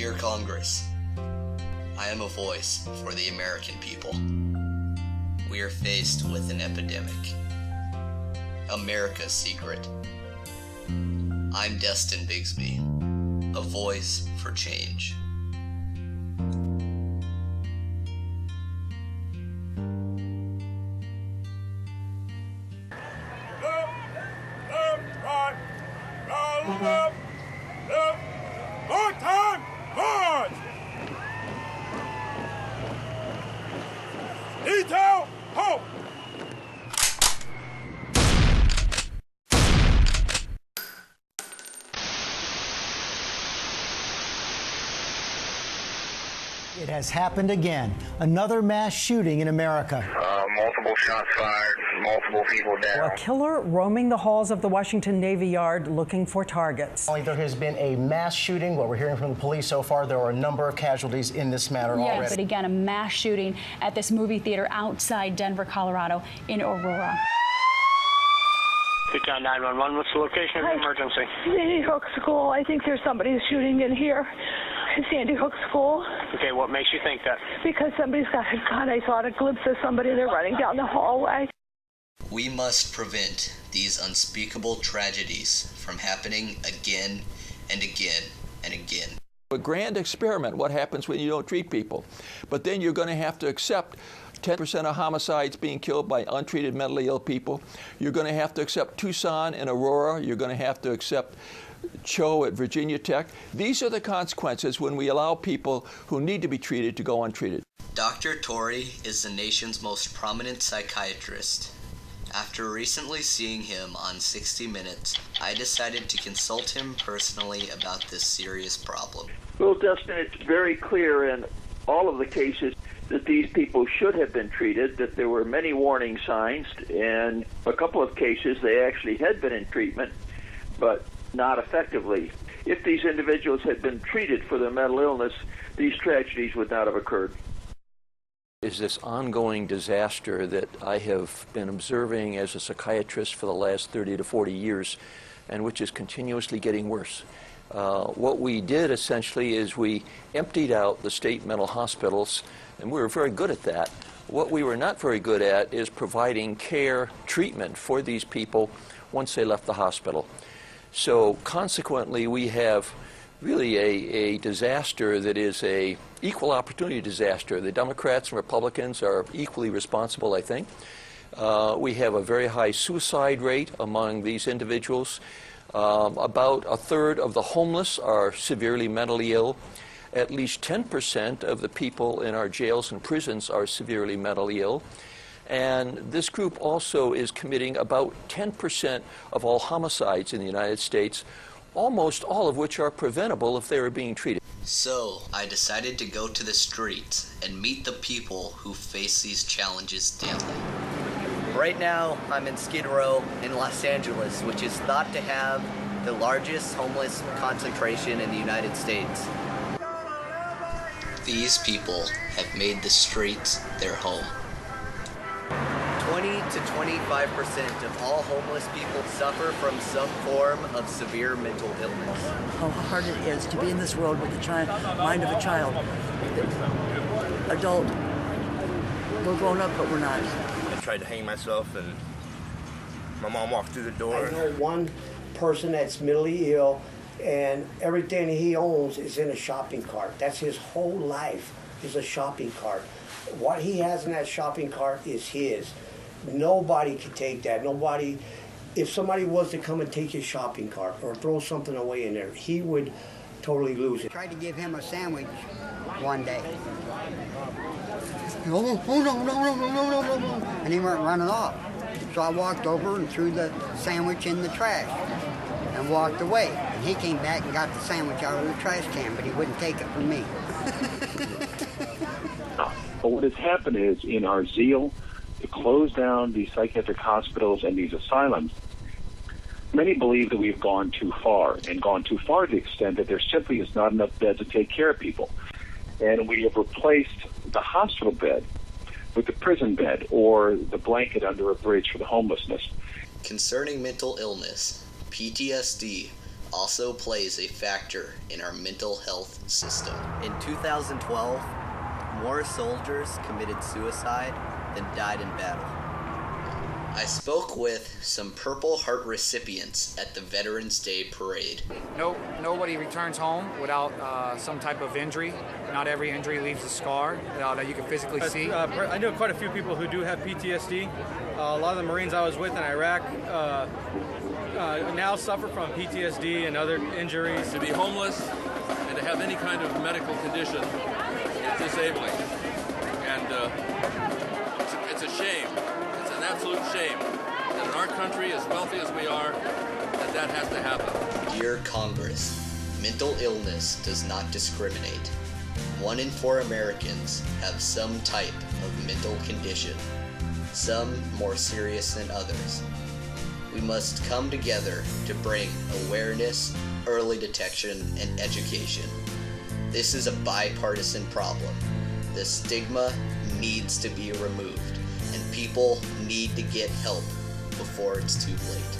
Dear Congress, I am a voice for the American people. We are faced with an epidemic. America's secret. I'm Destin Bigsby, a voice for change. Detail, halt! It has happened again. Another mass shooting in America. Multiple shots fired, multiple people down. A killer roaming the halls of the Washington Navy Yard looking for targets. There has been a mass shooting. What we're hearing from the police so far, there are a number of casualties in this matter already. Yes, but again, a mass shooting at this movie theater outside Denver, Colorado in Aurora. Newtown 911, what's the location of the emergency? Sandy Hook School. I think there's somebody shooting in here. Sandy Hook School. Okay, what makes you think that? Because somebody's got a gun. I saw a glimpse of somebody. They're running down the hallway. We must prevent these unspeakable tragedies from happening again and again and again. A grand experiment, what happens when you don't treat people. But then you're going to have to accept 10% of homicides being killed by untreated mentally ill people. You're going to have to accept Tucson and Aurora. You're going to have to accept Cho at Virginia Tech. These are the consequences when we allow people who need to be treated to go untreated. Dr. Torrey is the nation's most prominent psychiatrist. After recently seeing him on 60 Minutes, I decided to consult him personally about this serious problem. Well, Dustin, it's very clear in all of the cases that these people should have been treated, that there were many warning signs, and a couple of cases they actually had been in treatment, but not effectively. If these individuals had been treated for their mental illness, these tragedies would not have occurred. Is this ongoing disaster that I have been observing as a psychiatrist for the last 30 to 40 years, and which is continuously getting worse. What we did essentially is we emptied out the state mental hospitals, and we were very good at that. What we were not very good at is providing care, treatment for these people once they left the hospital. So consequently, we have really a disaster that is a equal opportunity disaster. The Democrats and Republicans are equally responsible, I think. We have a very high suicide rate among these individuals. About a third of the homeless are severely mentally ill. At least 10% of the people in our jails and prisons are severely mentally ill. And this group also is committing about 10% of all homicides in the United States, almost all of which are preventable if they were being treated. So, I decided to go to the streets and meet the people who face these challenges daily. Right now, I'm in Skid Row in Los Angeles, which is thought to have the largest homeless concentration in the United States. These people have made the streets their home. 20 to 25% of all homeless people suffer from some form of severe mental illness. How hard it is to be in this world with the mind of a child. Adult. We're grown up, but we're not. I tried to hang myself, and my mom walked through the door. I know one person that's mentally ill, and everything he owns is in a shopping cart. That's his whole life, is a shopping cart. What he has in that shopping cart is his. Nobody can take that. Nobody, if somebody was to come and take his shopping cart or throw something away in there, he would totally lose it. I tried to give him a sandwich one day. No, and he went running off. So I walked over and threw the sandwich in the trash and walked away. And he came back and got the sandwich out of the trash can, but he wouldn't take it from me. But what has happened is, in our zeal to close down these psychiatric hospitals and these asylums, many believe that we've gone too far, and gone too far to the extent that there simply is not enough beds to take care of people. And we have replaced the hospital bed with the prison bed or the blanket under a bridge for the homelessness. Concerning mental illness, PTSD, also plays a factor in our mental health system. In 2012, more soldiers committed suicide than died in battle. I spoke with some Purple Heart recipients at the Veterans Day Parade. Nobody returns home without some type of injury. Not every injury leaves a scar that you can physically see. I know quite a few people who do have PTSD. A lot of the Marines I was with in Iraq now suffer from PTSD and other injuries. To be homeless and to have any kind of medical condition is disabling. And it's a shame. It's an absolute shame that in our country, as wealthy as we are, that has to happen. Dear Congress, mental illness does not discriminate. 1 in 4 Americans have some type of mental condition, some more serious than others. We must come together to bring awareness, early detection, and education. This is a bipartisan problem. The stigma needs to be removed, and people need to get help before it's too late.